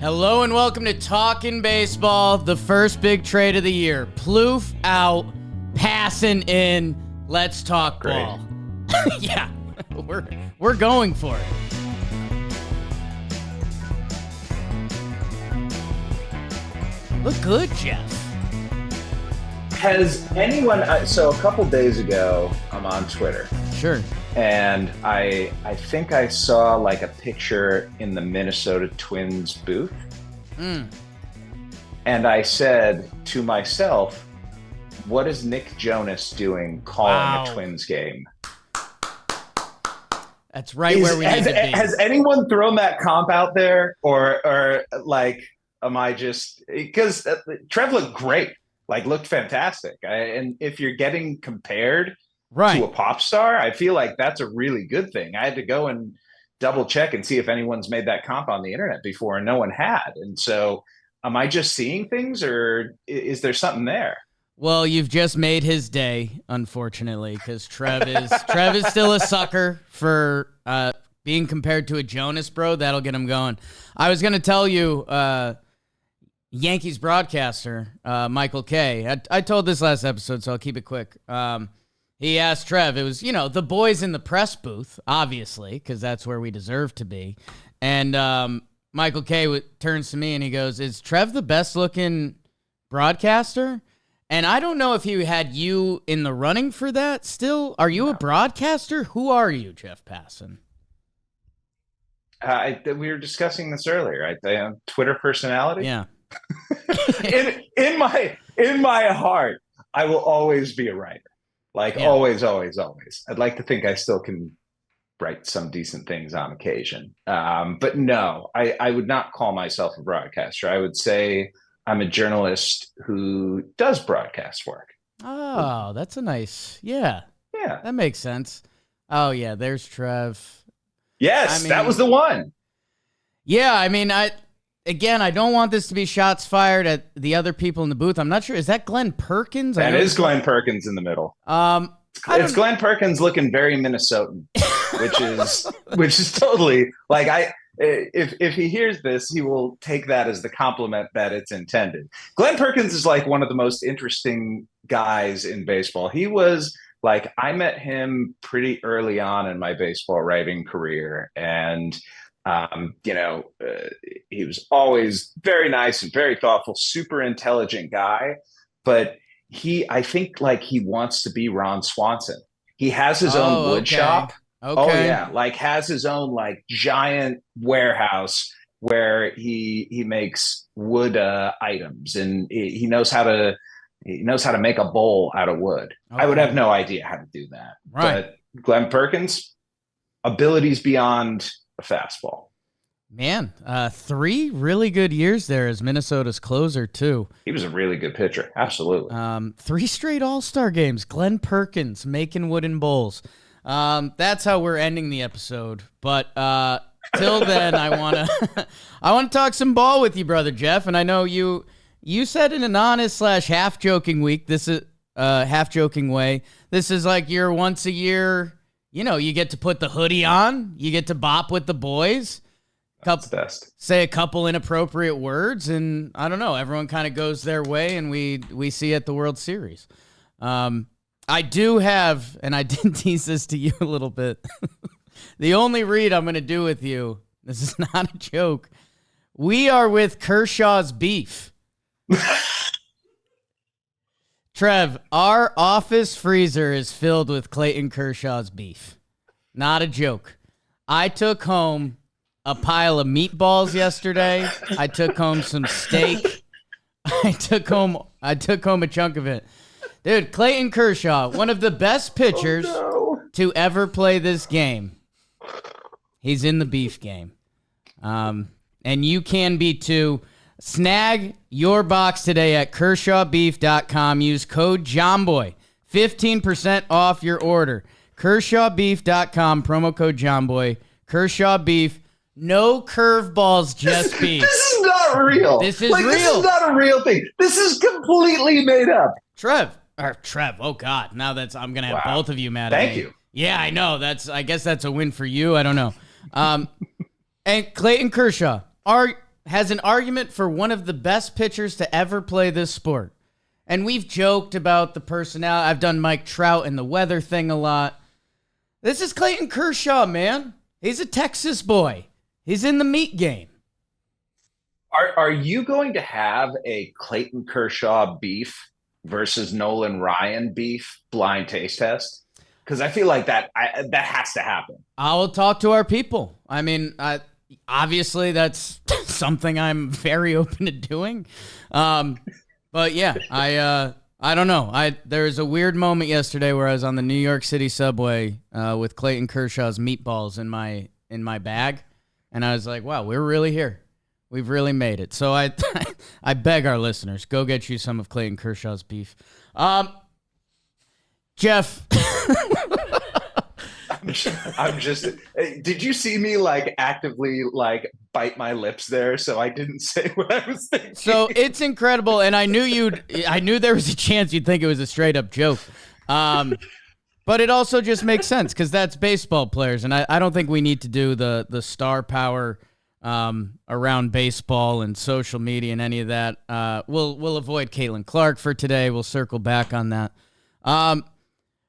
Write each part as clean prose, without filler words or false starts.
Hello and welcome to Talkin Baseball, the first big trade of the year. Ploof out, Passan in, let's talk ball. Yeah, we're going for it. Look good, Jeff. Has anyone, so a couple days ago, I'm on Twitter. Sure. And I think I saw like a picture in the Minnesota Twins booth. And I said to myself, what is Nick Jonas doing calling a Twins game? That's right where we need to be. Has anyone thrown that comp out there? Or like, am I just, because Trev looked great, like looked fantastic. And if you're getting compared to a pop star, I feel like that's a really good thing. I had to go and double check and see if anyone's made that comp on the internet before, and no one had. And so am I just seeing things, or is there something there? Well, you've just made his day, unfortunately, because Trev is still a sucker for being compared to a Jonas bro. That'll get him going. I was going to tell you, Yankees broadcaster, Michael K. I told this last episode, so I'll keep it quick. He asked Trev, it was, the boys in the press booth, obviously, because that's where we deserve to be. And Michael K. turns to me and he goes, is Trev the best looking broadcaster? And I don't know if he had you in the running for that still. Are you a broadcaster? Who are you, Jeff Passan? We were discussing this earlier. I am Twitter personality. Yeah. in my heart, I will always be a writer. Always. I'd like to think I still can write some decent things on occasion. But no, I would not call myself a broadcaster. I would say I'm a journalist who does broadcast work. Oh, that's a nice, yeah, that makes sense. Oh yeah, there's Trev. Yes, that was the one. Yeah, I don't want this to be shots fired at the other people in the booth. I'm not sure. Is that Glenn Perkins? That is Glenn Perkins in the middle. It's Glenn Perkins looking very Minnesotan, which is totally like if he hears this, he will take that as the compliment that it's intended. Glenn Perkins is like one of the most interesting guys in baseball. He was like, I met him pretty early on in my baseball writing career, and he was always very nice and very thoughtful, super intelligent guy. But I think like he wants to be Ron Swanson. He has his own wood shop. Okay. Oh yeah. Like has his own like giant warehouse where he makes wood items, and he knows how to make a bowl out of wood. Okay. I would have no idea how to do that. Right. But Glenn Perkins, abilities beyond a fastball. Man, 3 really good years there as Minnesota's closer, too. He was a really good pitcher. Absolutely. 3 straight All-Star games. Glenn Perkins making wooden bowls. That's how we're ending the episode. But till then, I want to talk some ball with you, brother Jeff. And I know you said in an honest / half-joking week, this is half-joking way, this is like your once a year, you get to put the hoodie on, you get to bop with the boys. Say a couple inappropriate words, and I don't know, everyone kind of goes their way, and we see at the World Series. I do have, and I did tease this to you a little bit, the only read I'm going to do with you, this is not a joke, we are with Kershaw's beef. Trev, our office freezer is filled with Clayton Kershaw's beef. Not a joke. I took home a pile of meatballs yesterday. I took home some steak. I took home a chunk of it. Dude, Clayton Kershaw, one of the best pitchers to ever play this game. He's in the beef game. And you can be too. Snag your box today at KershawBeef.com. Use code JOHNBOY. 15% off your order. KershawBeef.com, promo code JOHNBOY. Kershaw Beef. No curveballs, just beef. This is not real. This is real. This is not a real thing. This is completely made up. Trev. Oh God. Now I'm gonna have both of you mad at me. Thank you. Yeah, I know. I guess that's a win for you. I don't know. And Clayton Kershaw, has an argument for one of the best pitchers to ever play this sport. And we've joked about the personality. I've done Mike Trout and the weather thing a lot. This is Clayton Kershaw, man. He's a Texas boy. He's in the meat game. Are you going to have a Clayton Kershaw beef versus Nolan Ryan beef blind taste test? Because I feel like that has to happen. I will talk to our people. I mean, obviously that's something I'm very open to doing. But yeah, I don't know. There was a weird moment yesterday where I was on the New York City subway with Clayton Kershaw's meatballs in my bag, and I was like, wow, we're really here. We've really made it. So I I beg our listeners, go get you some of Clayton Kershaw's beef. Jeff. I'm just did you see me like actively like bite my lips there so I didn't say what I was thinking? So it's incredible, and I knew there was a chance you'd think it was a straight up joke. But it also just makes sense because that's baseball players, and I don't think we need to do the star power around baseball and social media and any of that. We'll avoid Caitlin Clark for today. We'll circle back on that.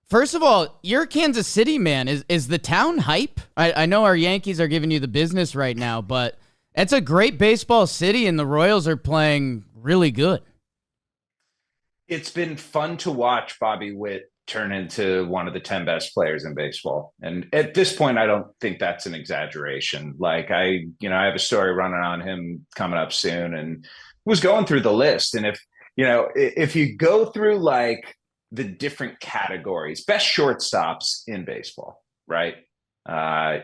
First of all, you're a Kansas City man. Is the town hype? I know our Yankees are giving you the business right now, but it's a great baseball city, and the Royals are playing really good. It's been fun to watch Bobby Witt turn into one of the 10 best players in baseball. And at this point, I don't think that's an exaggeration. Like I have a story running on him coming up soon and was going through the list. And if you go through like the different categories, best shortstops in baseball, right?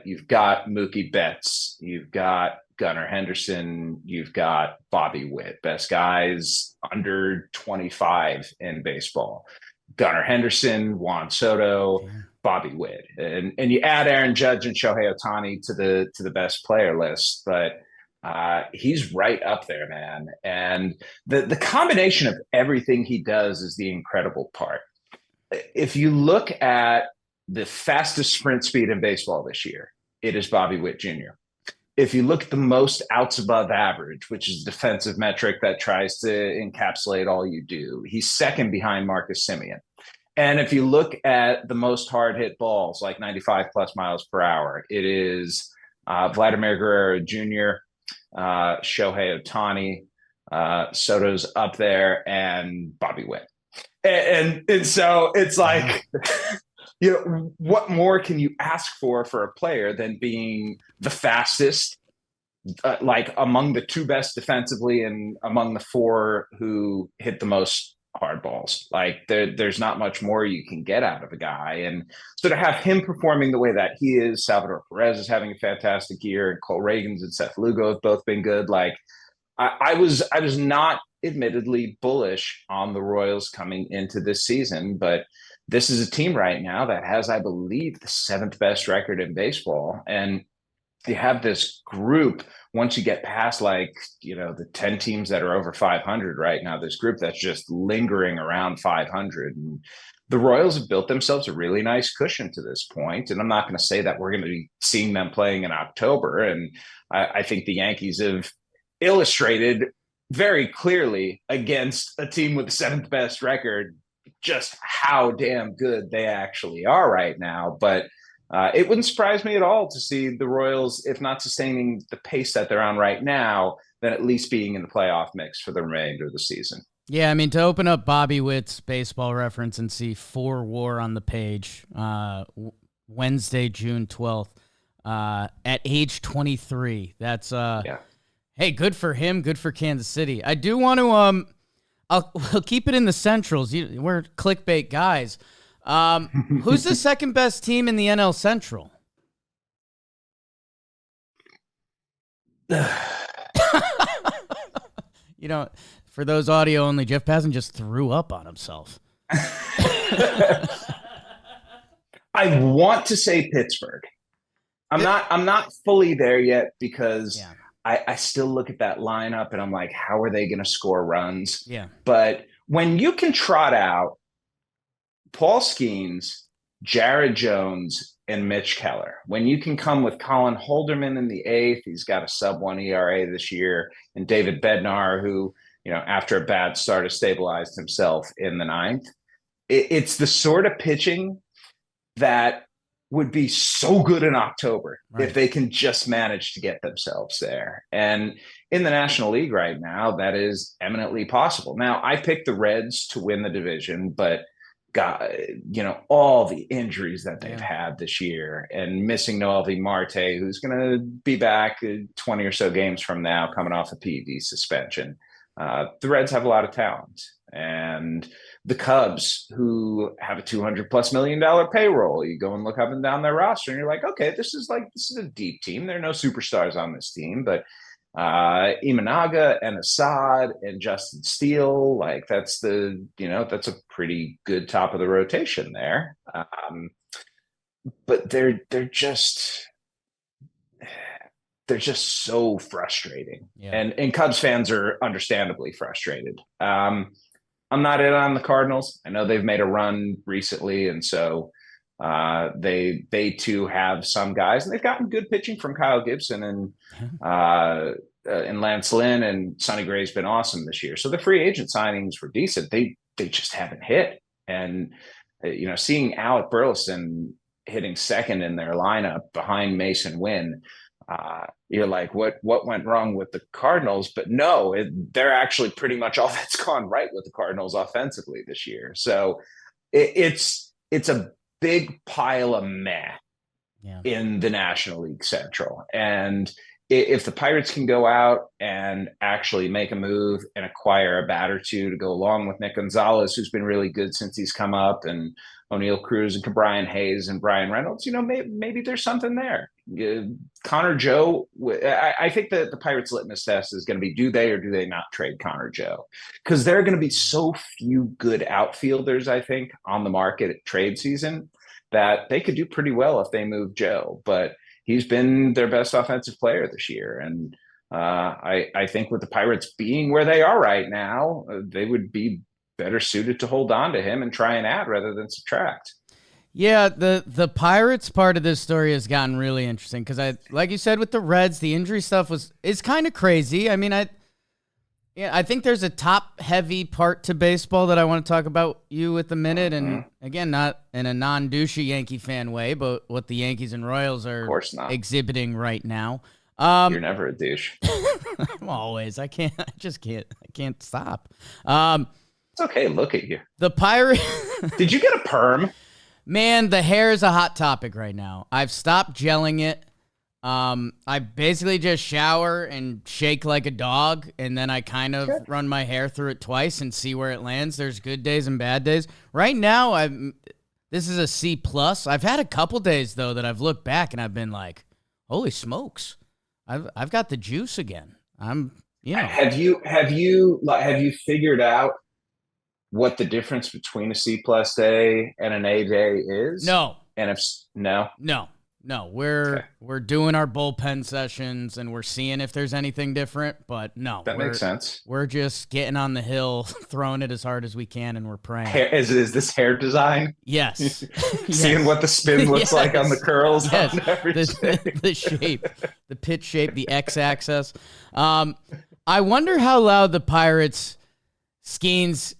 You've got Mookie Betts, you've got Gunnar Henderson, you've got Bobby Witt, best guys under 25 in baseball. Gunnar Henderson, Juan Soto, Bobby Witt, and you add Aaron Judge and Shohei Ohtani to the best player list, but he's right up there, man. And the combination of everything he does is the incredible part. If you look at the fastest sprint speed in baseball this year, it is Bobby Witt Jr. If you look at the most outs above average, which is a defensive metric that tries to encapsulate all you do, he's second behind Marcus Semien. And if you look at the most hard hit balls, like 95 plus miles per hour, it is Vladimir Guerrero Jr., Shohei Ohtani, Soto's up there, and Bobby Witt. And so it's like, what more can you ask for a player than being the fastest, like among the two best defensively and among the four who hit the most hard balls? Like there's not much more you can get out of a guy. And so to have him performing the way that he is, Salvador Perez is having a fantastic year, and Cole Reagans and Seth Lugo have both been good. Like I was not admittedly bullish on the Royals coming into this season, but this is a team right now that has, I believe, the 7th best record in baseball. And you have this group, once you get past the 10 teams that are over 500 right now, this group that's just lingering around 500. And the Royals have built themselves a really nice cushion to this point. And I'm not going to say that we're going to be seeing them playing in October. And I think the Yankees have illustrated very clearly against a team with the 7th best record just how damn good they actually are right now. But it wouldn't surprise me at all to see the Royals, if not sustaining the pace that they're on right now, then at least being in the playoff mix for the remainder of the season. Yeah, I mean, to open up Bobby Witt's baseball reference and see 4 WAR on the page, Wednesday, June 12th, at age 23. That's, hey, good for him, good for Kansas City. I do want to, we'll keep it in the Centrals. We're clickbait guys. Who's the second best team in the NL Central? For those audio only, Jeff Passan just threw up on himself. I want to say Pittsburgh. I'm not fully there yet because I still look at that lineup and I'm like, how are they going to score runs? Yeah. But when you can trot out Paul Skeens, Jared Jones, and Mitch Keller. When you can come with Colin Holderman in the eighth, he's got a sub-1 ERA this year, and David Bednar, who, after a bad start has stabilized himself in the ninth. It's the sort of pitching that would be so good in October if they can just manage to get themselves there. And in the National League right now, that is eminently possible. Now, I picked the Reds to win the division, but God, all the injuries that they've had this year and missing Noelvi Marte, who's going to be back 20 or so games from now, coming off a PED suspension. The Reds have a lot of talent. And the Cubs, who have a $200+ million payroll, you go and look up and down their roster, and you're like, okay, this is a deep team. There are no superstars on this team, but Imanaga and Assad and Justin Steele, that's a pretty good top of the rotation there. But they're just so frustrating, and Cubs fans are understandably frustrated. I'm not in on the Cardinals. I know they've made a run recently, and so they too have some guys, and they've gotten good pitching from Kyle Gibson and Lance Lynn, and Sonny Gray's been awesome this year. So the free agent signings were decent. They just haven't hit, and seeing Alec Burleson hitting second in their lineup behind Mason Wynn. You're like, what went wrong with the Cardinals? But no, they're actually pretty much all that's gone right with the Cardinals offensively this year. So it's a big pile of meh in the National League Central. And if the Pirates can go out and actually make a move and acquire a bat or two to go along with Nick Gonzalez, who's been really good since he's come up, and O'Neill Cruz and Brian Hayes and Brian Reynolds, maybe there's something there. Connor Joe, I think that the Pirates' litmus test is going to be, do they or do they not trade Connor Joe? Because there are going to be so few good outfielders, I think, on the market at trade season that they could do pretty well if they move Joe. But he's been their best offensive player this year. And I think with the Pirates being where they are right now, they would be better suited to hold on to him and try and add rather than subtract. Yeah, the Pirates part of this story has gotten really interesting because like you said, with the Reds, the injury stuff is kind of crazy. I mean, I think there's a top-heavy part to baseball that I want to talk about with a minute, and again, not in a non-douchey Yankee fan way, but what the Yankees and Royals are exhibiting right now. You're never a douche. I'm always. I just can't stop. It's okay. Look at you. The Pirates. Did you get a perm? Man, the hair is a hot topic right now. I've stopped gelling it. I basically just shower and shake like a dog, and then I kind of run my hair through it twice and see where it lands. There's good days and bad days. Right now, this is a C+. I've had a couple days though that I've looked back and I've been like, holy smokes, I've got the juice again. Have you figured out what the difference between a C+ day and an A day is? No. And if no. We're doing our bullpen sessions and we're seeing if there's anything different, but no. That makes sense. We're just getting on the hill, throwing it as hard as we can, and we're praying. Is this hair design? Yes. Seeing what the spin looks like on the curls. Yes. The shape, the pitch shape, the X-axis. I wonder how loud the Pirates, Skeens,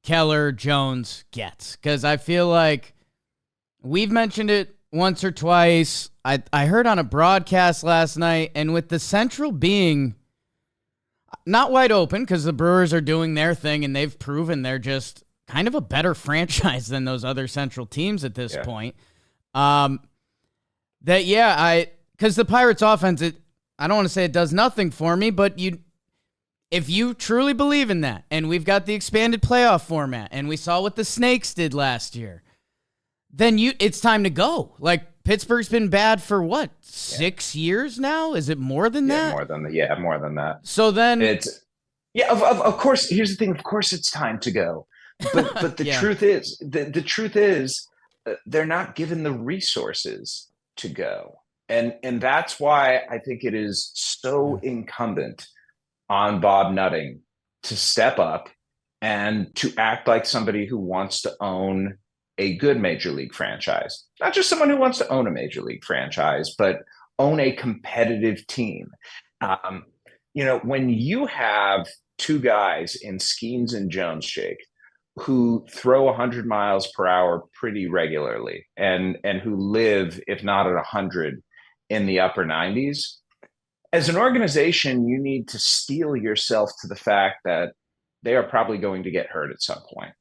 Keller, Jones gets, because I feel like we've mentioned it once or twice. I heard on a broadcast last night, and with the Central being not wide open because the Brewers are doing their thing and they've proven they're just kind of a better franchise than those other Central teams at this point. Because the Pirates offense, I don't want to say it does nothing for me, but if you truly believe in that, and we've got the expanded playoff format, and we saw what the Snakes did last year, then it's time to go. Like, Pittsburgh's been bad for what, 6 years now? Is it more than that? More than that. So then of course. Here's the thing. Of course, it's time to go. But the truth is, the truth is, they're not given the resources to go, and that's why I think it is so incumbent on Bob Nutting to step up and to act like somebody who wants to own a good major league franchise, not just someone who wants to own a major league franchise, but own a competitive team. Um, when you have two guys in Skeens and Jones, Jake, who throw 100 miles per hour pretty regularly and who live, if not at 100, in the upper 90s, as an organization, you need to steel yourself to the fact that they are probably going to get hurt at some point.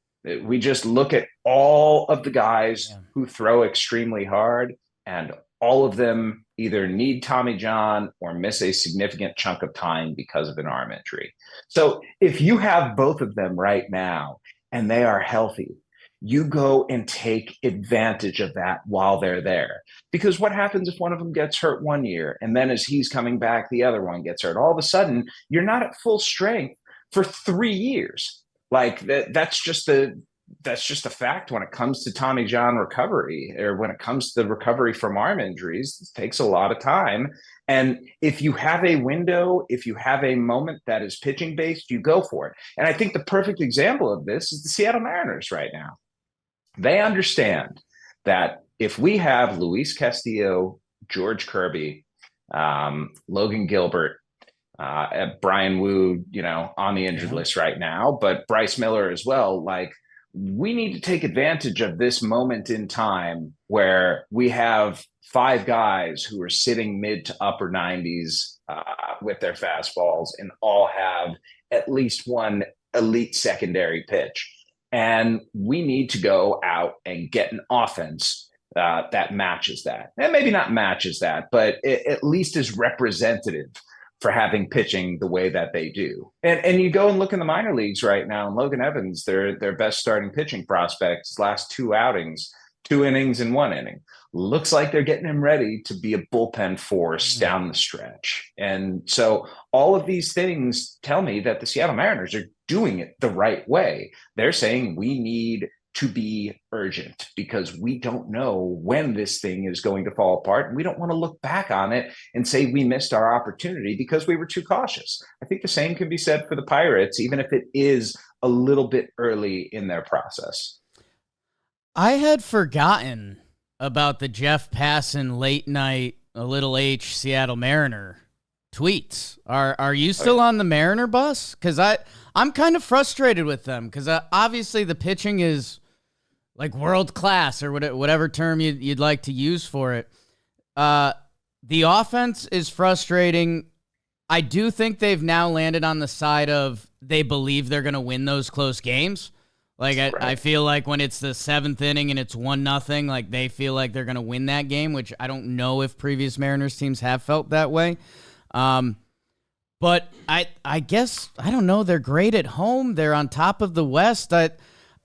We just look at all of the guys who throw extremely hard, and all of them either need Tommy John or miss a significant chunk of time because of an arm injury. So if you have both of them right now and they are healthy, you go and take advantage of that while they're there. Because what happens if one of them gets hurt one year and then as he's coming back, the other one gets hurt? All of a sudden, you're not at full strength for 3 years. Like that's just a fact when it comes to Tommy John recovery, or when it comes to the recovery from arm injuries. It takes a lot of time. And if you have a window, if you have a moment that is pitching based, you go for it. And I think the perfect example of this is the Seattle Mariners right now. They understand that if we have Luis Castillo, George Kirby, Logan Gilbert, Brian Wu, on the injured list right now, but Bryce Miller as well, like, we need to take advantage of this moment in time where we have five guys who are sitting mid to upper 90s with their fastballs and all have at least one elite secondary pitch. And we need to go out and get an offense that matches that. And maybe not matches that, but it at least is representative for having pitching the way that they do. And you go and look in the minor leagues right now, and Logan Evans, their best starting pitching prospect, his last two outings, 2 innings and 1 inning. Looks like they're getting him ready to be a bullpen force down the stretch. And so all of these things tell me that the Seattle Mariners are doing it the right way. They're saying we need to be urgent because we don't know when this thing is going to fall apart. And we don't want to look back on it and say we missed our opportunity because we were too cautious. I think the same can be said for the Pirates, even if it is a little bit early in their process. I had forgotten about the Jeff Passan late night, a little H Seattle Mariner tweets. Are you still on the Mariner bus? Because I'm kind of frustrated with them because obviously the pitching is like world class, or whatever term you'd like to use for it. The offense is frustrating. I do think they've now landed on the side of they believe they're going to win those close games. Like I feel like when it's the 7th inning and it's 1-0, like they feel like they're going to win that game, which I don't know if previous Mariners teams have felt that way. But I guess, I don't know, they're great at home. They're on top of the West.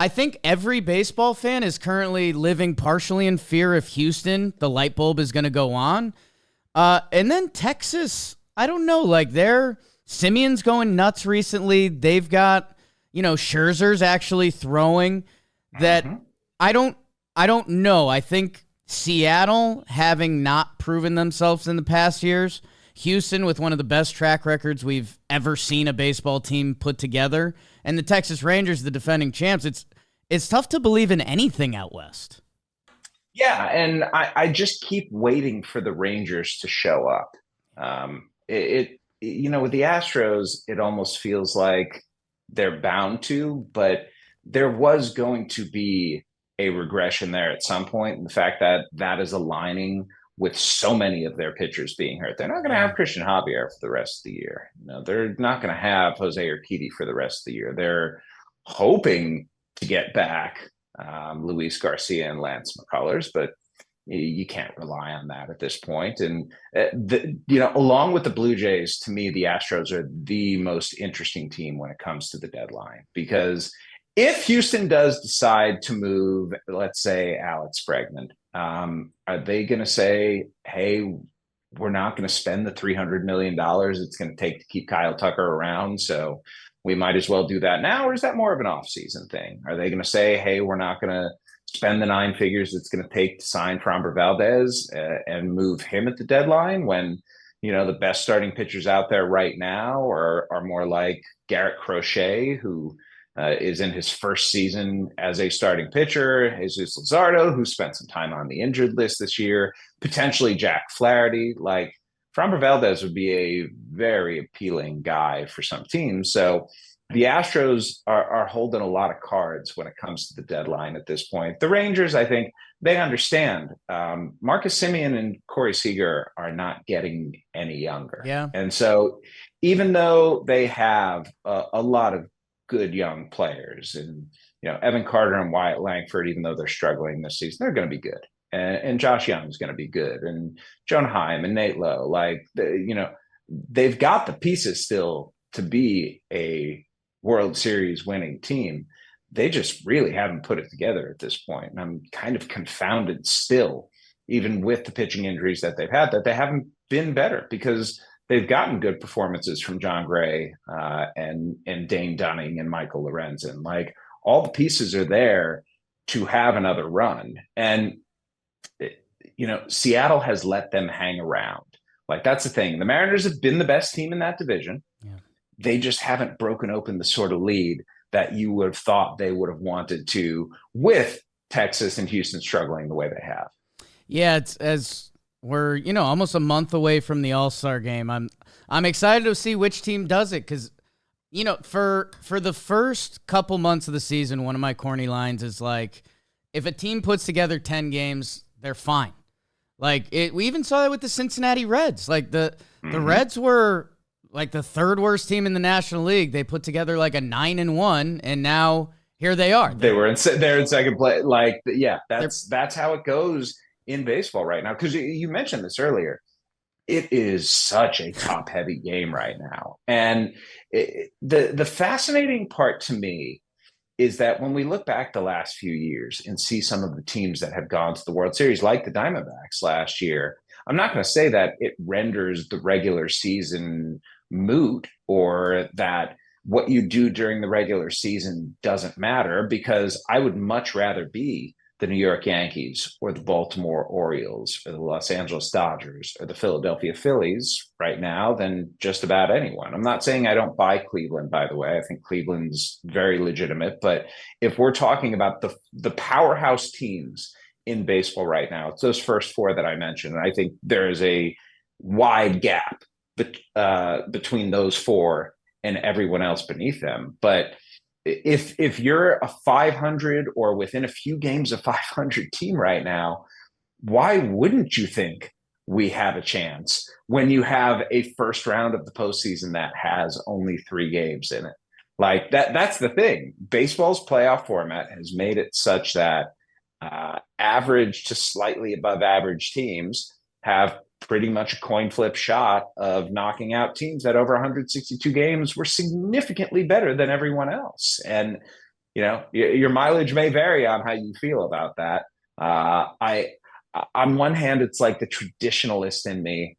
I think every baseball fan is currently living partially in fear of Houston. The light bulb is going to go on. And then Texas, I don't know, like Simeon's going nuts recently. They've got, Scherzer's actually throwing that. I don't know. I think Seattle, having not proven themselves in the past years, Houston with one of the best track records we've ever seen a baseball team put together, and the Texas Rangers, the defending champs. It's tough to believe in anything out West. Yeah, and I just keep waiting for the Rangers to show up. With the Astros, it almost feels like they're bound to, but there was going to be a regression there at some point. And the fact that that is aligning with so many of their pitchers being hurt. They're not going to have Christian Javier for the rest of the year. They're not going to have Jose Urquidy for the rest of the year. They're hoping to get back Luis Garcia and Lance McCullers, but you can't rely on that at this point. And, along with the Blue Jays, to me, the Astros are the most interesting team when it comes to the deadline, because if Houston does decide to move, let's say, Alex Bregman, are they going to say, hey, we're not going to spend the $300 million it's going to take to keep Kyle Tucker around, so we might as well do that now? Or is that more of an off-season thing? Are they going to say, hey, we're not going to spend the 9 figures it's going to take to sign Framber Valdez and move him at the deadline, when the best starting pitchers out there right now are more like Garrett Crochet, who is in his first season as a starting pitcher. Jesus Luzardo, who spent some time on the injured list this year, potentially Jack Flaherty. Like Framber Valdez would be a very appealing guy for some teams. So the Astros are holding a lot of cards when it comes to the deadline at this point. The Rangers, I think, they understand. Marcus Semien and Corey Seager are not getting any younger. Yeah. And so even though they have a lot of good young players, and Evan Carter and Wyatt Langford, even though they're struggling this season, they're going to be good. And Josh Young is going to be good. And Jonah Heim and Nate Lowe, they've got the pieces still to be a World Series winning team. They just really haven't put it together at this point. And I'm kind of confounded still, even with the pitching injuries that they've had, that they haven't been better, because they've gotten good performances from John Gray and Dane Dunning and Michael Lorenzen. Like, all the pieces are there to have another run. And, Seattle has let them hang around. Like, that's the thing. The Mariners have been the best team in that division. Yeah. They just haven't broken open the sort of lead that you would have thought they would have wanted to, with Texas and Houston struggling the way they have. Yeah, it's as we're, almost a month away from the All-Star game. I'm excited to see which team does it, because, for the first couple months of the season, one of my corny lines is like, if a team puts together 10 games, they're fine. Like, we even saw that with the Cincinnati Reds. Like, the Reds were like the third worst team in the National League. They put together like a 9-1, and now here they are. They're in second place. Like, yeah, that's how it goes in baseball right now. Because you mentioned this earlier, it is such a top-heavy game right now, and the fascinating part to me is that when we look back the last few years and see some of the teams that have gone to the World Series, like the Diamondbacks last year, I'm not going to say that it renders the regular season moot, or that what you do during the regular season doesn't matter, because I would much rather be the New York Yankees or the Baltimore Orioles or the Los Angeles Dodgers or the Philadelphia Phillies right now than just about anyone. I'm not saying I don't buy Cleveland, by the way. I think Cleveland's very legitimate. But if we're talking about the powerhouse teams in baseball right now, it's those first four that I mentioned. And I think there is a wide gap between those four and everyone else beneath them. But if you're a 500 or within a few games of 500 team right now, why wouldn't you think we have a chance when you have a first round of the postseason that has only 3 games in it? Like, that's the thing. Baseball's playoff format has made it such that average to slightly above average teams have pretty much a coin flip shot of knocking out teams that over 162 games were significantly better than everyone else. And, your mileage may vary on how you feel about that. On one hand, it's like the traditionalist in me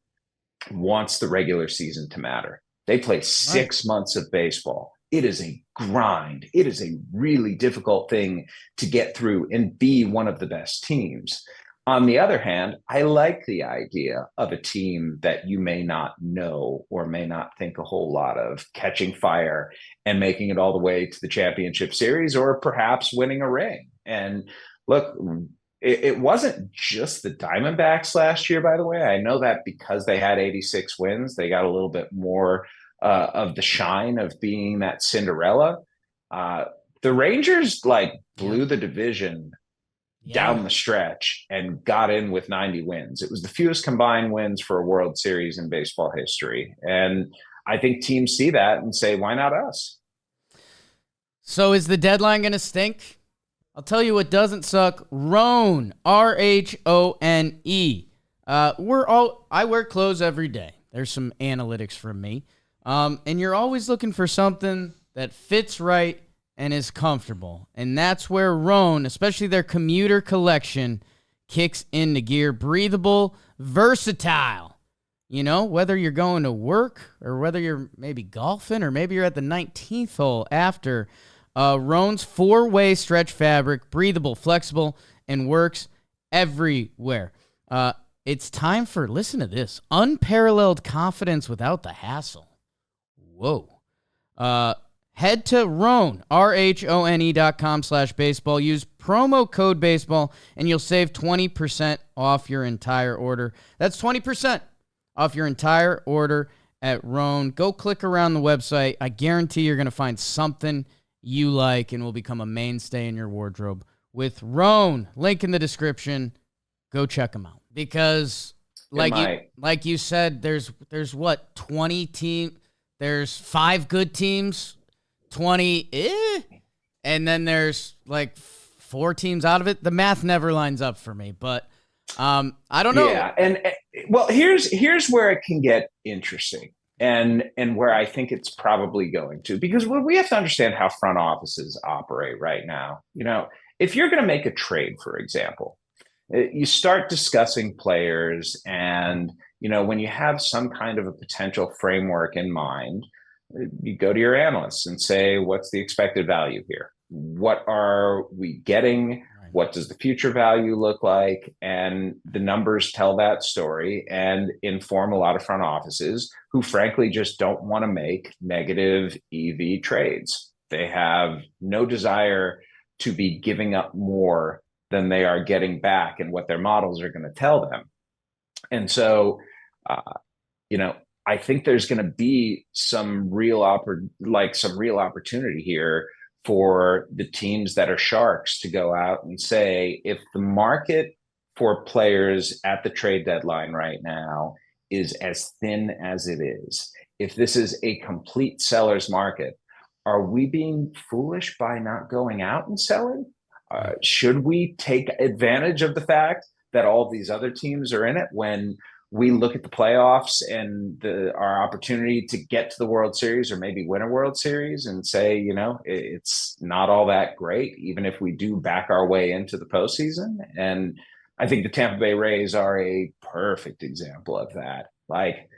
wants the regular season to matter. They play 6 months of baseball. It is a grind. It is a really difficult thing to get through and be one of the best teams. On the other hand, I like the idea of a team that you may not know or may not think a whole lot of catching fire and making it all the way to the championship series, or perhaps winning a ring. And look, it wasn't just the Diamondbacks last year, by the way. I know that because they had 86 wins, they got a little bit more of the shine of being that Cinderella. The Rangers blew the division down the stretch and got in with 90 wins. It was the fewest combined wins for a World Series in baseball history. And I think teams see that and say, why not us? So is the deadline going to stink? I'll tell you what doesn't suck. Rhone, R-H-O-N-E. I wear clothes every day. There's some analytics from me. And you're always looking for something that fits right and is comfortable. And that's where Rhone, especially their commuter collection, kicks into gear. Breathable, versatile. Whether you're going to work or whether you're maybe golfing or maybe you're at the 19th hole after. Rhone's 4-way stretch fabric, breathable, flexible, and works everywhere. It's time for, listen to this, unparalleled confidence without the hassle. Whoa. Head to Rhone, RHONE.com/baseball. Use promo code baseball, and you'll save 20% off your entire order. That's 20% off your entire order at Rhone. Go click around the website. I guarantee you're going to find something you like and will become a mainstay in your wardrobe with Rhone. Link in the description. Go check them out. Because like you said, there's what, 20 teams? There's 5 good teams, 20 and then there's like 4 teams out of it. The math never lines up for me, but I don't know. Yeah, and well, here's where it can get interesting, and where I think it's probably going to, because we have to understand how front offices operate right now. If you're going to make a trade, for example, you start discussing players, and when you have some kind of a potential framework in mind, you go to your analysts and say, what's the expected value here? What are we getting? What does the future value look like? And the numbers tell that story and inform a lot of front offices who frankly just don't want to make negative EV trades. They have no desire to be giving up more than they are getting back and what their models are going to tell them. And so, I think there's going to be some real opportunity here for the teams that are sharks to go out and say, if the market for players at the trade deadline right now is as thin as it is, if this is a complete seller's market, are we being foolish by not going out and selling? Should we take advantage of the fact that all of these other teams are in it when we look at the playoffs and our opportunity to get to the World Series or maybe win a World Series and say, it's not all that great, even if we do back our way into the postseason? And I think the Tampa Bay Rays are a perfect example of that. Like,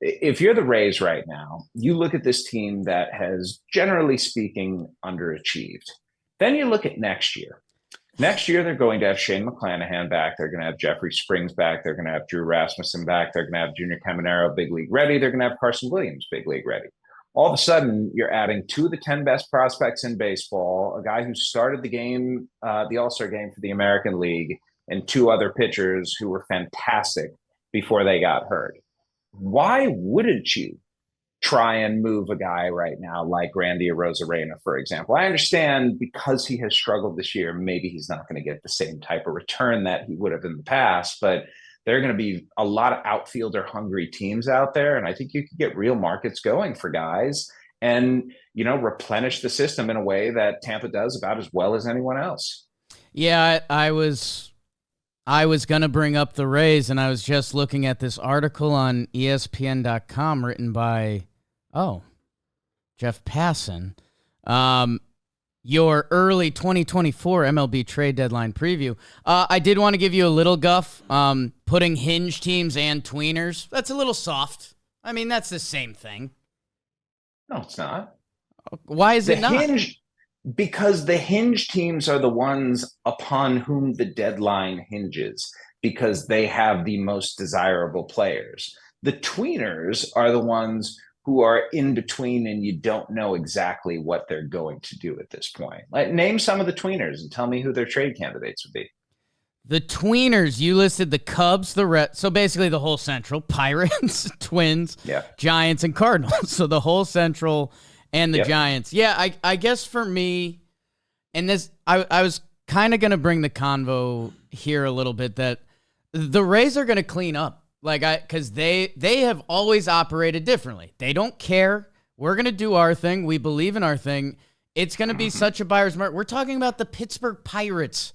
if you're the Rays right now, you look at this team that has, generally speaking, underachieved. Then you look at next year. Next year, they're going to have Shane McClanahan back. They're going to have Jeffrey Springs back. They're going to have Drew Rasmussen back. They're going to have Junior Caminero big league ready. They're going to have Carson Williams big league ready. All of a sudden, you're adding 2 of the 10 best prospects in baseball, a guy who started the game, the All-Star game for the American League, and 2 other pitchers who were fantastic before they got hurt. Why wouldn't you try and move a guy right now like Randy Arozarena, for example? I understand because he has struggled this year, maybe he's not going to get the same type of return that he would have in the past, but there are going to be a lot of outfielder hungry teams out there. And I think you could get real markets going for guys and, replenish the system in a way that Tampa does about as well as anyone else. Yeah, I was going to bring up the Rays, and I was just looking at this article on ESPN.com written by Jeff Passan. Your early 2024 MLB trade deadline preview. I did want to give you a little guff. Putting hinge teams and tweeners, that's a little soft. I mean, that's the same thing. No, it's not. Why is it not? Because the hinge teams are the ones upon whom the deadline hinges, because they have the most desirable players. The tweeners are the ones who are in between and you don't know exactly what they're going to do at this point. Like, name some of the tweeners and tell me who their trade candidates would be. The tweeners, you listed the Cubs, the Reds, so basically the whole Central, Pirates, Twins, Giants, and Cardinals. So the whole Central and the Giants. Yeah, I guess for me, and this, I was kind of going to bring the convo here a little bit, that the Rays are going to clean up. Because they have always operated differently. They don't care. We're going to do our thing. We believe in our thing. It's going to be such a buyer's market. We're talking about the Pittsburgh Pirates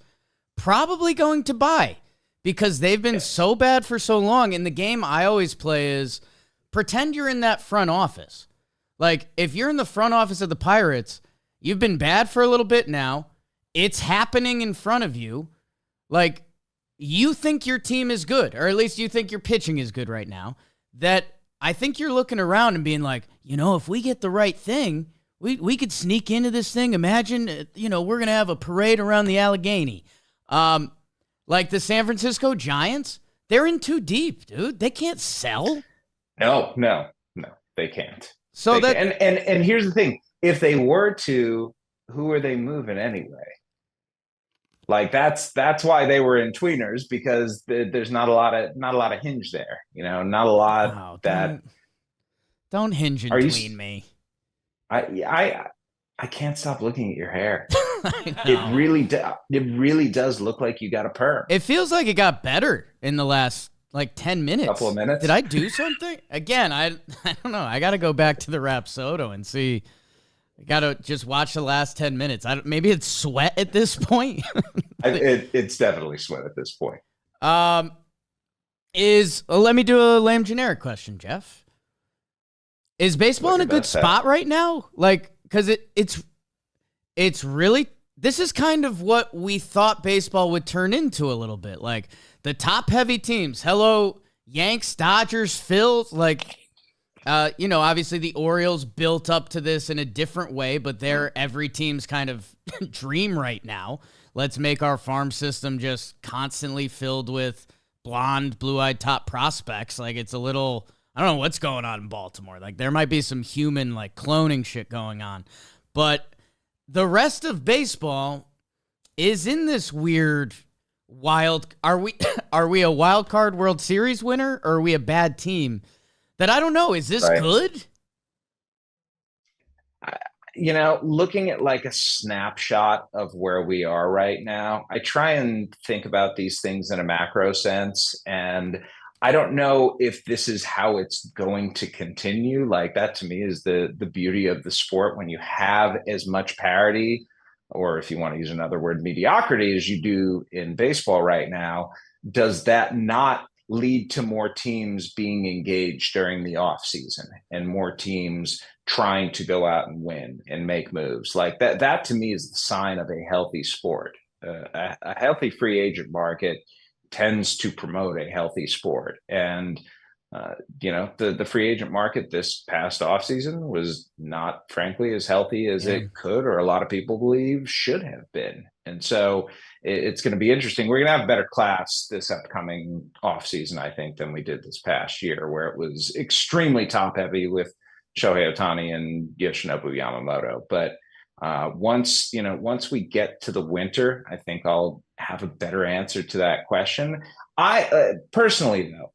probably going to buy because they've been so bad for so long. And the game I always play is pretend you're in that front office. Like, if you're in the front office of the Pirates, you've been bad for a little bit now. It's happening in front of you. Like, you think your team is good, or at least you think your pitching is good right now, that I think you're looking around and being like, if we get the right thing, we could sneak into this thing. Imagine, we're going to have a parade around the Allegheny. Like the San Francisco Giants, they're in too deep, dude. They can't sell. No, they can't. So and here's the thing. if they were to, who are they moving anyway? Like that's why they were in tweeners, because there's not a lot of hinge there. Not a lot Oh, that don't hinge and are you. tween me. I can't stop looking at your hair. I It know. really it really does look like you got a perm. It feels like it got better in the last like 10 Couple of minutes. Did minutes. I do something? Again, I don't know. I got to go back to the Rapsodo and see. I got to just watch the last 10 minutes. Maybe it's sweat at this point. It's definitely sweat at this point. um, let me do a lame generic question, Jeff. Is baseball in a good spot right now? Like, because it's really, this is kind of what we thought baseball would turn into a little bit. Like the top heavy teams. Hello, Yanks, Dodgers, Phils. Like, obviously the Orioles built up to this in a different way, but they're every team's kind of dream right now. Let's make our farm system just constantly filled with blonde, blue-eyed top prospects. Like it's a little, I don't know what's going on in Baltimore. Like there might be some human like cloning shit going on. But the rest of baseball is in this weird wild. Are we a wild card World Series winner, or are we a bad team? That I don't know. Is this Right. good? Looking at like a snapshot of where we are right now, I try and think about these things in a macro sense. And I don't know if this is how it's going to continue. Like that to me is the beauty of the sport, when you have as much parity, or if you want to use another word, mediocrity, as you do in baseball right now. Does that not lead to more teams being engaged during the off season and more teams trying to go out and win and make moves? Like that to me is the sign of a healthy sport. A healthy free agent market tends to promote a healthy sport. And the free agent market this past offseason was not, frankly, as healthy as Yeah. it could, or a lot of people believe should have been. And so it's going to be interesting. We're going to have a better class this upcoming offseason, I think, than we did this past year, where it was extremely top heavy with Shohei Ohtani and Yoshinobu Yamamoto. But once we get to the winter, I think I'll have a better answer to that question. I personally, though,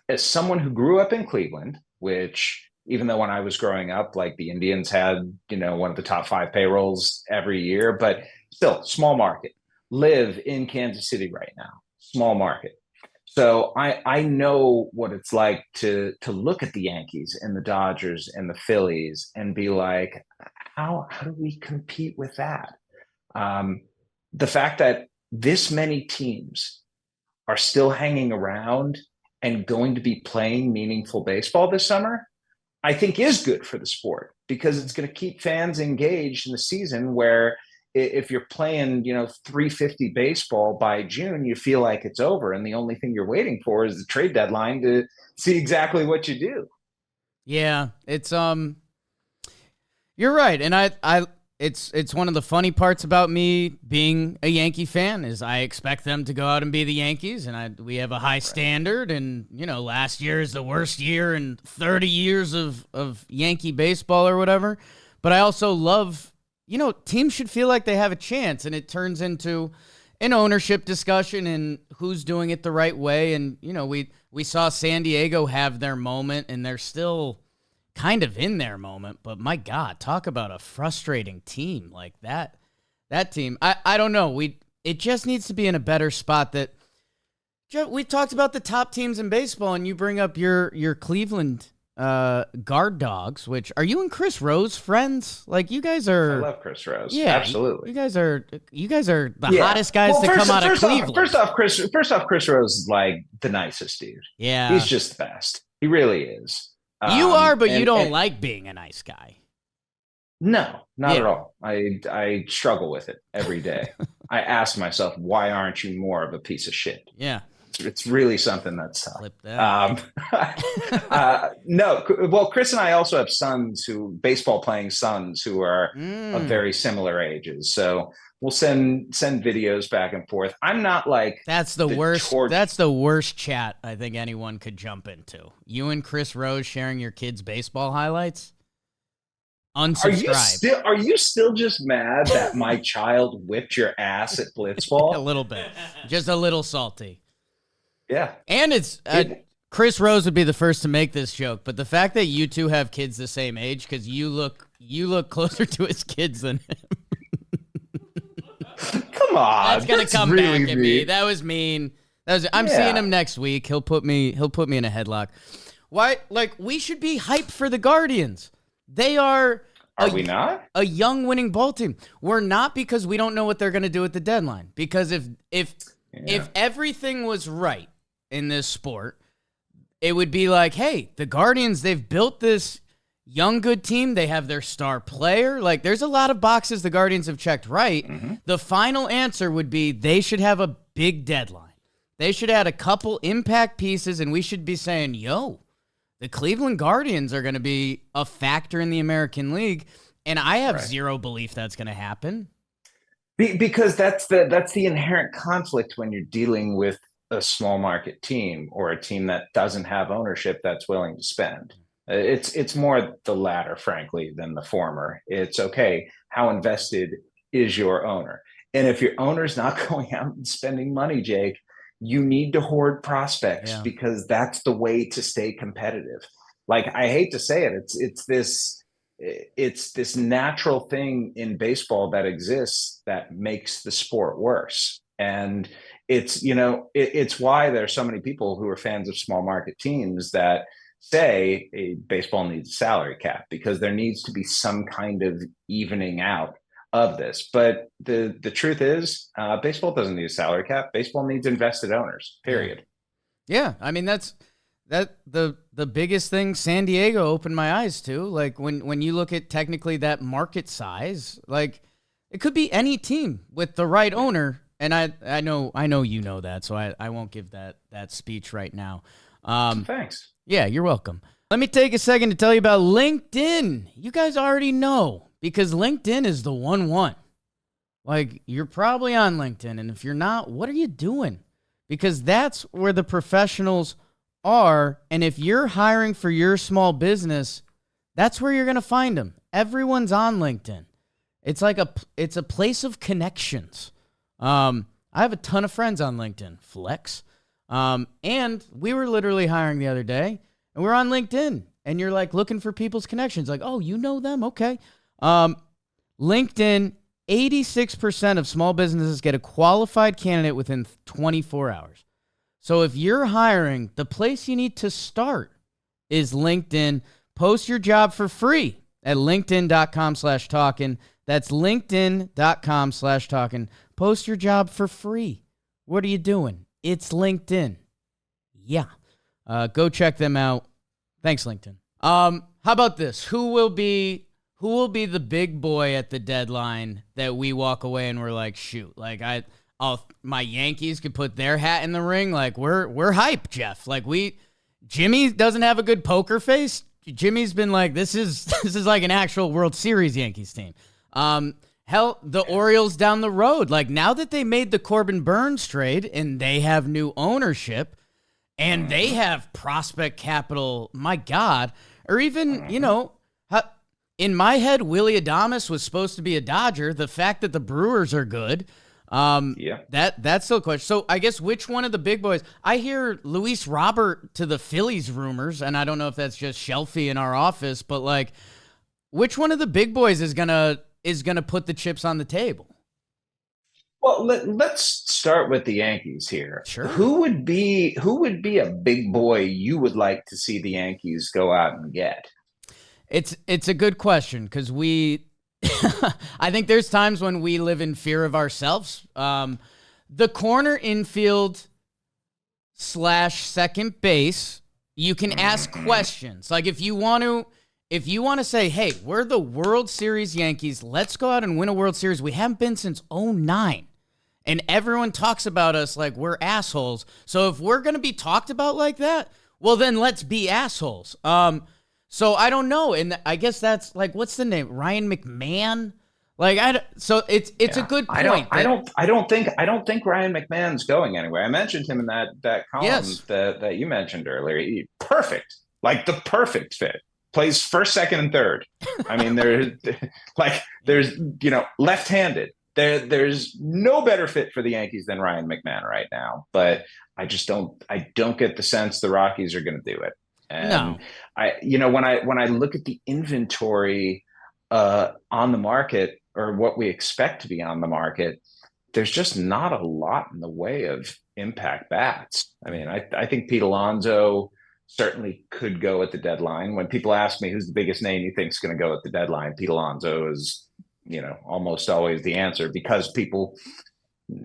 as someone who grew up in Cleveland, which, even though when I was growing up, like the Indians had, one of the top 5 payrolls every year, but still small market, live in Kansas City right now, small market. So I know what it's like to look at the Yankees and the Dodgers and the Phillies and be like, how do we compete with that? The fact that this many teams are still hanging around and going to be playing meaningful baseball this summer, I think is good for the sport, because it's going to keep fans engaged in the season, where if you're playing, 350 baseball by June, you feel like it's over. And the only thing you're waiting for is the trade deadline to see exactly what you do. Yeah, it's you're right. And it's one of the funny parts about me being a Yankee fan is I expect them to go out and be the Yankees, and we have a high standard. And last year is the worst year in 30 years of Yankee baseball or whatever. But I also love, teams should feel like they have a chance, and it turns into an ownership discussion and who's doing it the right way. And we saw San Diego have their moment, and they're still kind of in their moment, but my God, talk about a frustrating team like that. That team, I don't know. It just needs to be in a better spot. That we talked about the top teams in baseball, and you bring up your Cleveland guard dogs. Which, are you and Chris Rose friends? Like, you guys are. I love Chris Rose. Yeah, absolutely. You guys are the hottest guys to come out of Cleveland. First off, Chris Rose is like the nicest dude. Yeah, he's just the best. He really is. You are, but you don't like being a nice guy. No, not at all. I struggle with it every day. I ask myself, why aren't you more of a piece of shit? Yeah. It's really something that's tough. Flip that. No, well, Chris and I also have baseball playing sons who are of very similar ages. So we'll send videos back and forth. I'm not like that's the worst. That's the worst chat I think anyone could jump into. You and Chris Rose sharing your kids' baseball highlights. Unsubscribe. Are you still just mad that my child whipped your ass at A Blitzball? little bit. Just a little salty. Yeah. And it's Chris Rose would be the first to make this joke, but the fact that you two have kids the same age, because you look closer to his kids than him. Come on. That's gonna come really back at me. That was mean. I'm seeing him next week. He'll put me in a headlock. Why? Like, we should be hyped for the Guardians. They are. Are we not? A young winning ball team. We're not, because we don't know what they're gonna do at the deadline. Because if everything was right in this sport, it would be like, hey, the Guardians, they've built this young, good team. They have their star player. Like, there's a lot of boxes the Guardians have checked right. Mm-hmm. The final answer would be they should have a big deadline. They should add a couple impact pieces, and we should be saying, yo, the Cleveland Guardians are going to be a factor in the American League, and I have zero belief that's going to happen. Because that's the inherent conflict when you're dealing with a small market team or a team that doesn't have ownership that's willing to spend. It's more the latter, frankly, than the former. It's okay, how invested is your owner? And if your owner's not going out and spending money, Jake, you need to hoard prospects because that's the way to stay competitive. Like, I hate to say it, it's this natural thing in baseball that exists that makes the sport worse. And it's why there's so many people who are fans of small market teams that say baseball needs a salary cap, because there needs to be some kind of evening out of this. But the truth is, baseball doesn't need a salary cap. Baseball needs invested owners, period. Yeah. I mean, that's the biggest thing San Diego opened my eyes to. Like, when you look at technically that market size, like, it could be any team with the right owner. And I know you know that, so I won't give that speech right now. Thanks. Yeah, you're welcome. Let me take a second to tell you about LinkedIn. You guys already know, because LinkedIn is the one. Like, you're probably on LinkedIn, and if you're not, what are you doing? Because that's where the professionals are, and if you're hiring for your small business, that's where you're going to find them. Everyone's on LinkedIn. It's like it's a place of connections. I have a ton of friends on LinkedIn, flex. And we were literally hiring the other day, and we're on LinkedIn, and you're like looking for people's connections. Like, oh, you know them? Okay. LinkedIn, 86% of small businesses get a qualified candidate within 24 hours. So if you're hiring, the place you need to start is LinkedIn. Post your job for free at linkedin.com/talkin. That's linkedin.com/talkin. Post your job for free. What are you doing? It's LinkedIn. Yeah. Go check them out. Thanks, LinkedIn. How about this? Who will be the big boy at the deadline that we walk away and we're like, shoot, like my Yankees could put their hat in the ring. Like, we're hype, Jeff. Like, Jimmy doesn't have a good poker face. Jimmy's been like, this is like an actual World Series Yankees team. Hell, the Orioles down the road. Like, now that they made the Corbin Burns trade and they have new ownership and they have prospect capital, my God. Or even, in my head, Willie Adames was supposed to be a Dodger. The fact that the Brewers are good, that's still a question. So I guess which one of the big boys? I hear Luis Robert to the Phillies rumors, and I don't know if that's just Shelfie in our office, but like, which one of the big boys is gonna put the chips on the table? Well, let's start with the Yankees here. Sure. Who would be a big boy you would like to see the Yankees go out and get? It's a good question, because I think there's times when we live in fear of ourselves. The corner infield / second base, you can ask questions. Like, if you want to say, hey, we're the World Series Yankees, let's go out and win a World Series. We haven't been since 2009. And everyone talks about us like we're assholes. So if we're going to be talked about like that, well, then let's be assholes. So I don't know. And I guess that's like, what's the name? Ryan McMahon? Like, so it's a good point. I don't think Ryan McMahon's going anywhere. I mentioned him in that column that you mentioned earlier. Perfect. Like, the perfect fit. plays first, second, and third. I mean, there's left-handed. There's no better fit for the Yankees than Ryan McMahon right now. But I don't get the sense the Rockies are going to do it. No. And when I look at the inventory on the market, or what we expect to be on the market, there's just not a lot in the way of impact bats. I mean, I think Pete Alonso certainly could go at the deadline. When people ask me who's the biggest name you think is going to go at the deadline, Pete Alonso is, almost always the answer, because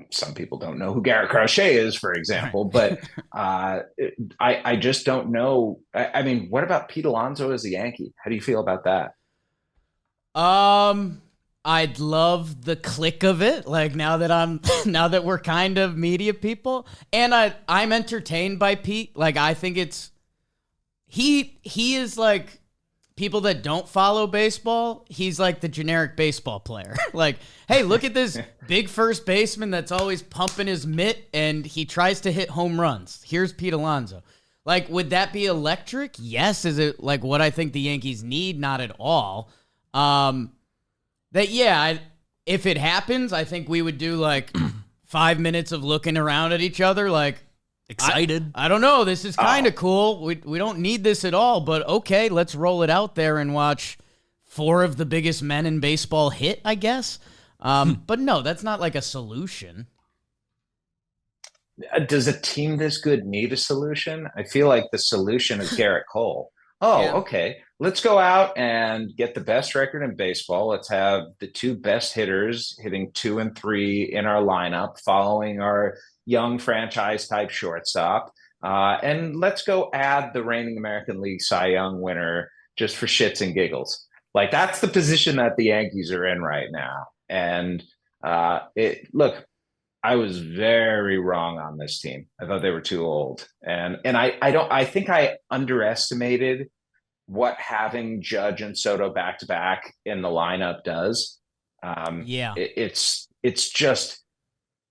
some people don't know who Garrett Crochet is, for example. But I just don't know. I mean, what about Pete Alonso as a Yankee? How do you feel about that? I'd love the click of it. Like, now that we're kind of media people, and I'm entertained by Pete. Like, I think he is like, people that don't follow baseball, he's like the generic baseball player. Like, hey, look at this big first baseman that's always pumping his mitt and he tries to hit home runs. Here's Pete Alonso. Like, would that be electric? Yes. Is it like what I think the Yankees need? Not at all. If it happens, I think we would do like 5 minutes of looking around at each other like, excited. I don't know. This is kind of cool. We don't need this at all, but okay, let's roll it out there and watch 4 of the biggest men in baseball hit, I guess. But no, that's not like a solution. Does a team this good need a solution? I feel like the solution is Garrett Cole. Okay. Let's go out and get the best record in baseball. Let's have the 2 best hitters hitting 2 and 3 in our lineup, following our young franchise type shortstop. And let's go add the reigning American League Cy Young winner just for shits and giggles. Like, that's the position that the Yankees are in right now. And look, I was very wrong on this team. I thought they were too old. And I think I underestimated what having Judge and Soto back to back in the lineup does.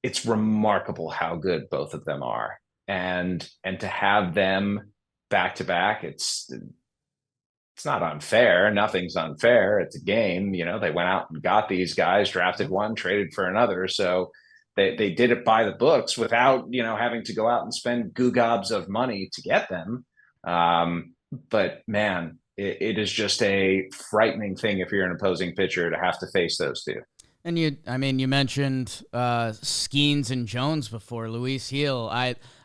It's remarkable how good both of them are. And to have them back to back, it's not unfair. Nothing's unfair. It's a game. They went out and got these guys, drafted one, traded for another. So they did it by the books without, having to go out and spend goo gobs of money to get them. But man, it is just a frightening thing if you're an opposing pitcher to have to face those two. And you mentioned Skeens and Jones before, Luis Gil.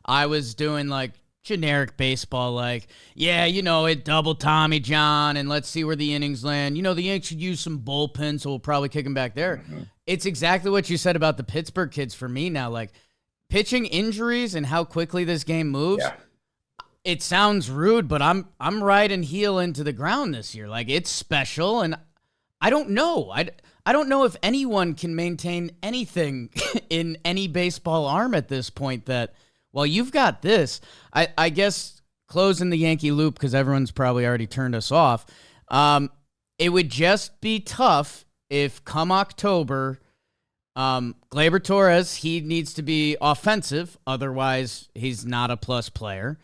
I was doing like generic baseball, like, it double Tommy John, and let's see where the innings land. The Yanks should use some bullpen, so we'll probably kick him back there. Mm-hmm. It's exactly what you said about the Pittsburgh kids for me now. Like, pitching injuries and how quickly this game moves. Yeah. It sounds rude, but I'm riding heel into the ground this year. Like, it's special, and I don't know. I don't know if anyone can maintain anything in any baseball arm at this point that, well, you've got this. I guess closing the Yankee loop, because everyone's probably already turned us off, it would just be tough if come October, Gleyber Torres, he needs to be offensive. Otherwise, he's not a plus player.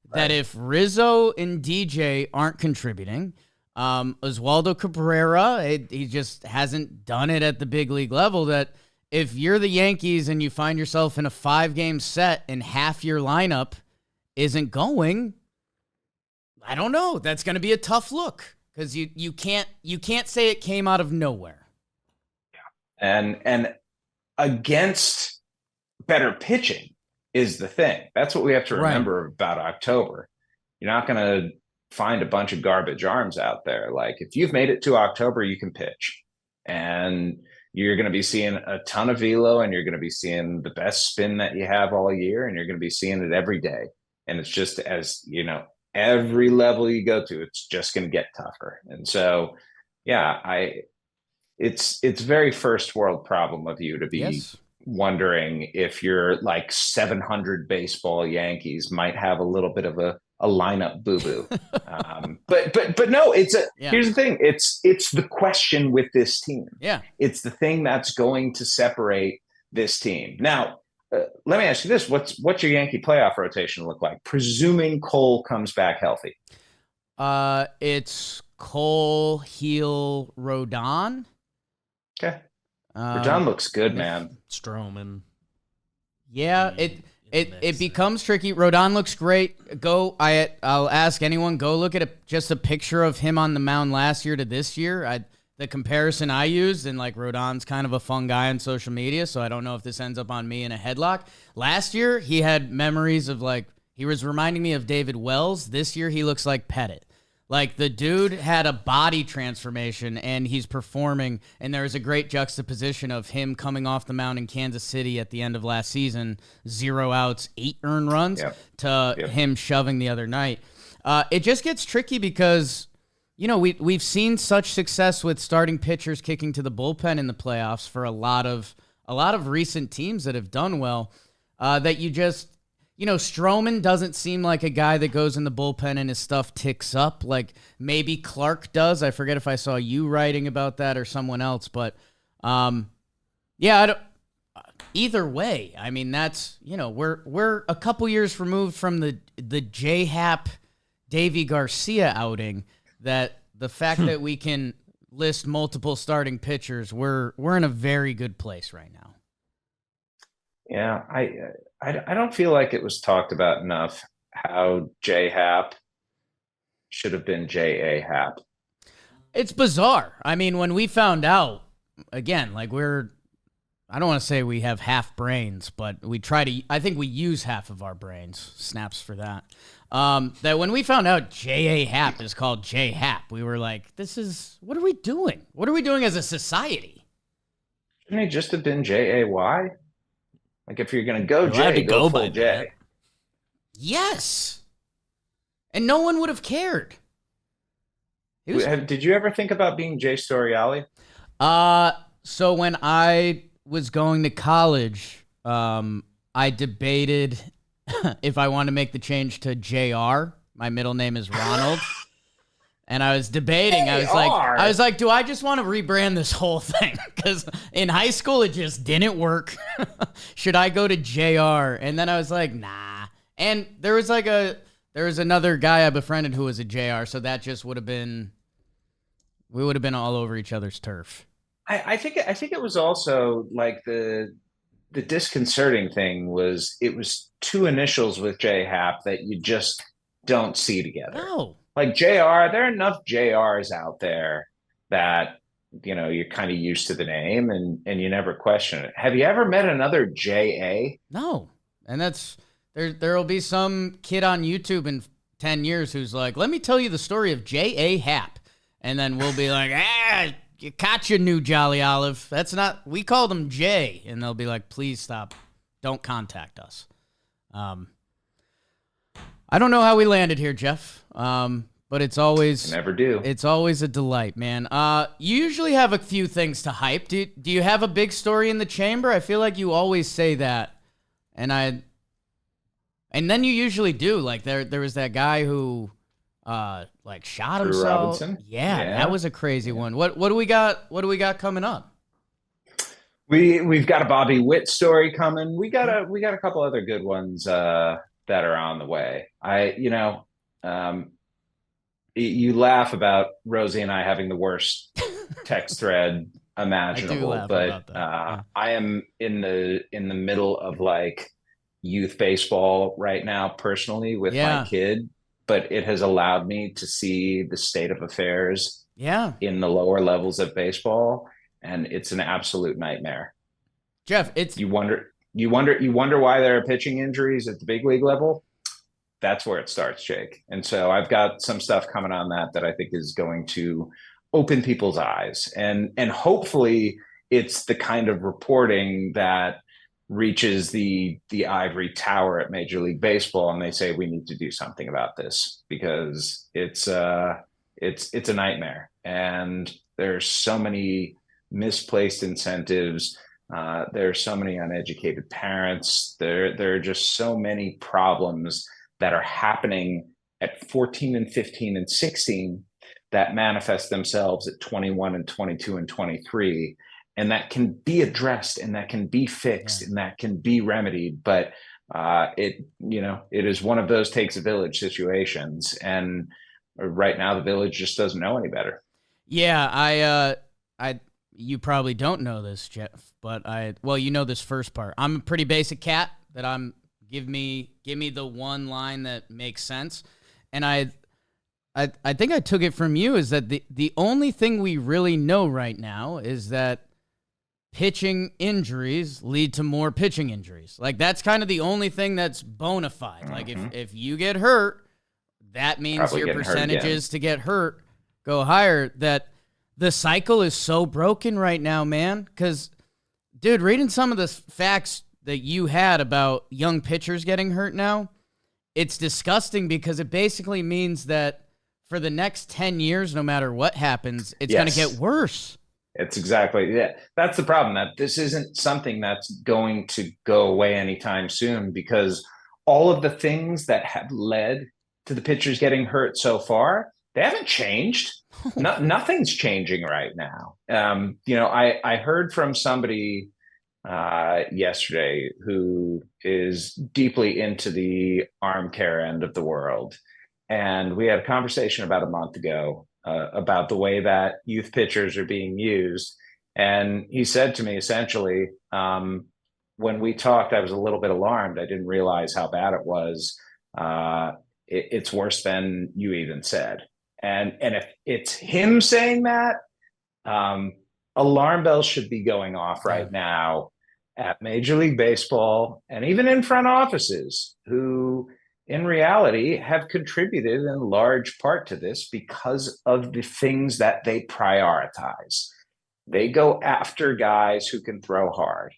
Right. That if Rizzo and DJ aren't contributing, Oswaldo Cabrera, he just hasn't done it at the big league level, that if you're the Yankees and you find yourself in a 5-game set and half your lineup isn't going, I don't know. That's going to be a tough look, because you can't say it came out of nowhere. Yeah. And against better pitching is the thing. That's what we have to remember about October. You're not going to find a bunch of garbage arms out there. Like, if you've made it to October, you can pitch, and you're going to be seeing a ton of velo, and you're going to be seeing the best spin that you have all year, and you're going to be seeing it every day. And it's just, as every level you go to, it's just going to get tougher. And so, it's very first world problem of you to be wondering if you're like 700 baseball Yankees might have a little bit of a lineup boo-boo. But no, here's the thing. It's the question with this team. Yeah. It's the thing that's going to separate this team. Now, let me ask you this. What's your Yankee playoff rotation look like, presuming Cole comes back healthy? It's Cole, Heel, Rodon. Okay. Um, Rajon looks good, Mc- man. Stroman. yeah, in it becomes tricky. Rodon looks great. I'll ask anyone. Go look at just a picture of him on the mound last year to this year. The comparison I used, and like Rodon's kind of a fun guy on social media, so I don't know if this ends up on me in a headlock. Last year, he had memories of like he was reminding me of David Wells. This year, he looks like Pettit. Like the dude had a body transformation and he's performing. And there was a great juxtaposition of him coming off the mound in Kansas City at the end of last season, 0 outs, 8 earned runs, to him shoving the other night. It just gets tricky because, you know, we've seen such success with starting pitchers kicking to the bullpen in the playoffs for a lot of recent teams that have done well. That you just, you know, Stroman doesn't seem like a guy that goes in the bullpen and his stuff ticks up like maybe Clark does. I forget if I saw you writing about that or someone else, but yeah, either way, I mean, that's, you know, we're a couple years removed from the J-Hap Davy Garcia outing, that the fact that we can list multiple starting pitchers, we're in a very good place right now. Yeah, I don't feel like it was talked about enough how J Hap should have been J A Hap. It's bizarre. I mean, when we found out, again, like I don't want to say we have half brains, but I think we use half of our brains. Snaps for that. That when we found out J.A. Happ is called J Hap, we were like, what are we doing? What are we doing as a society? Shouldn't he just have been Jay? Like if you're going to go You're allowed J, to go go full by J. that. Yes. And no one would have cared. Did you ever think about being Jay Storiali? So when I was going to college, I debated if I wanted to make the change to JR. My middle name is Ronald. And I was debating. I was like, do I just want to rebrand this whole thing? Because in high school, it just didn't work. Should I go to JR? And then I was like, nah. And there was another guy I befriended who was a JR. So that just we would have been all over each other's turf. I think it was also like the disconcerting thing was it was two initials with J Hap that you just don't see together. No. Like JR, there are enough JRs out there that, you know, you're kind of used to the name and you never question it. Have you ever met another JA? No. And there'll be some kid on YouTube in 10 years who's like, let me tell you the story of J.A. Happ. And then we'll be like, you caught your new Jolly Olive. We called him Jay. And they'll be like, please stop. Don't contact us. I don't know how we landed here, Jeff. But it's always never do. It's always a delight, man. You usually have a few things to hype. Do you have a big story in the chamber? I feel like you always say that, and then you usually do. Like there was that guy who like shot Drew himself. Robinson? Yeah, Yeah. that was a crazy one. What do we got? What do we got coming up? We've got a Bobby Witt story coming. We got a couple other good ones that are on the way. You laugh about Rosie and I having the worst text thread imaginable, but I am in the middle of like youth baseball right now personally with my kid, but it has allowed me to see the state of affairs in the lower levels of baseball, and it's an absolute nightmare. Jeff, you wonder why there are pitching injuries at the big league level. That's where it starts, Jake. And so I've got some stuff coming on that I think is going to open people's eyes. And hopefully it's the kind of reporting that reaches the ivory tower at Major League Baseball and they say we need to do something about this because it's a nightmare. And there's so many misplaced incentives. There are so many uneducated parents. There are just so many problems that are happening at 14 and 15 and 16 that manifest themselves at 21 and 22 and 23. And that can be addressed and that can be fixed and that can be remedied. But it is one of those takes a village situations. And right now the Village just doesn't know any better. Yeah, you probably don't know this, Jeff, but you know this first part. I'm a pretty basic cat that give me the one line that makes sense. And I think I took it from you is that the only thing we really know right now is that pitching injuries lead to more pitching injuries. Like, that's kind of the only thing that's bona fide. Mm-hmm. Like, if you get hurt, that means probably your percentages to get hurt go higher. That the cycle is so broken right now, man. Because, dude, reading some of the facts that you had about young pitchers getting hurt now, it's disgusting because it basically means that for the next 10 years, no matter what happens, it's going to get worse. It's exactly, yeah. That's the problem, that this isn't something that's going to go away anytime soon, because all of the things that have led to the pitchers getting hurt so far, they haven't changed. Nothing's changing right now. I heard from somebody yesterday who is deeply into the arm care end of the world. And we had a conversation about a month ago about the way that youth pitchers are being used. And he said to me, essentially, when we talked, I was a little bit alarmed. I didn't realize how bad it was. It's worse than you even said. And if it's him saying that, alarm bells should be going off right now at Major League Baseball and even in front offices who, in reality, have contributed in large part to this because of the things that they prioritize. They go after guys who can throw hard,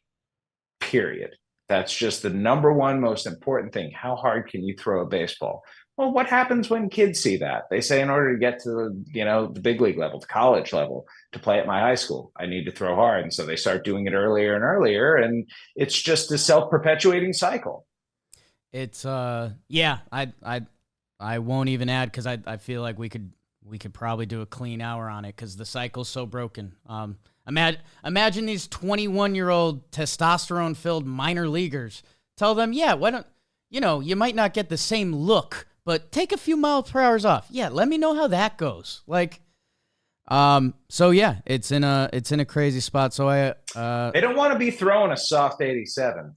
period. That's just the number one most important thing. How hard can you throw a baseball? Well, what happens when kids see that? They say, in order to get to the big league level, the college level, to play at my high school, I need to throw hard. And so they start doing it earlier and earlier. And it's just a self-perpetuating cycle. It's I won't even add, because I feel like we could probably do a clean hour on it, because the cycle's so broken. Imagine these 21-year-old testosterone-filled minor leaguers. Tell them, yeah, why don't you might not get the same look, but take a few miles per hour off. Yeah, let me know how that goes. Like, so yeah, it's in a crazy spot. So they don't want to be throwing a soft 87.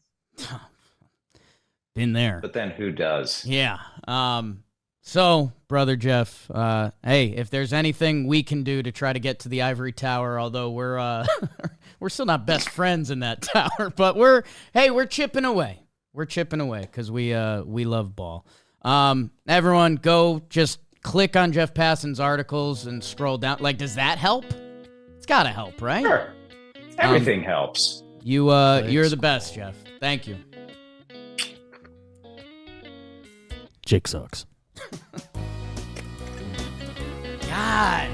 Been there. But then who does? Yeah. So, brother Jeff, hey, if there's anything we can do to try to get to the ivory tower, although we're we're still not best friends in that tower, but we're chipping away. We're chipping away because we love ball. Everyone, go just click on Jeff Passan's articles and scroll down. Like, does that help? It's got to help, right? Sure. Everything helps. You're the best, Jeff. Thank you. Jake sucks. God.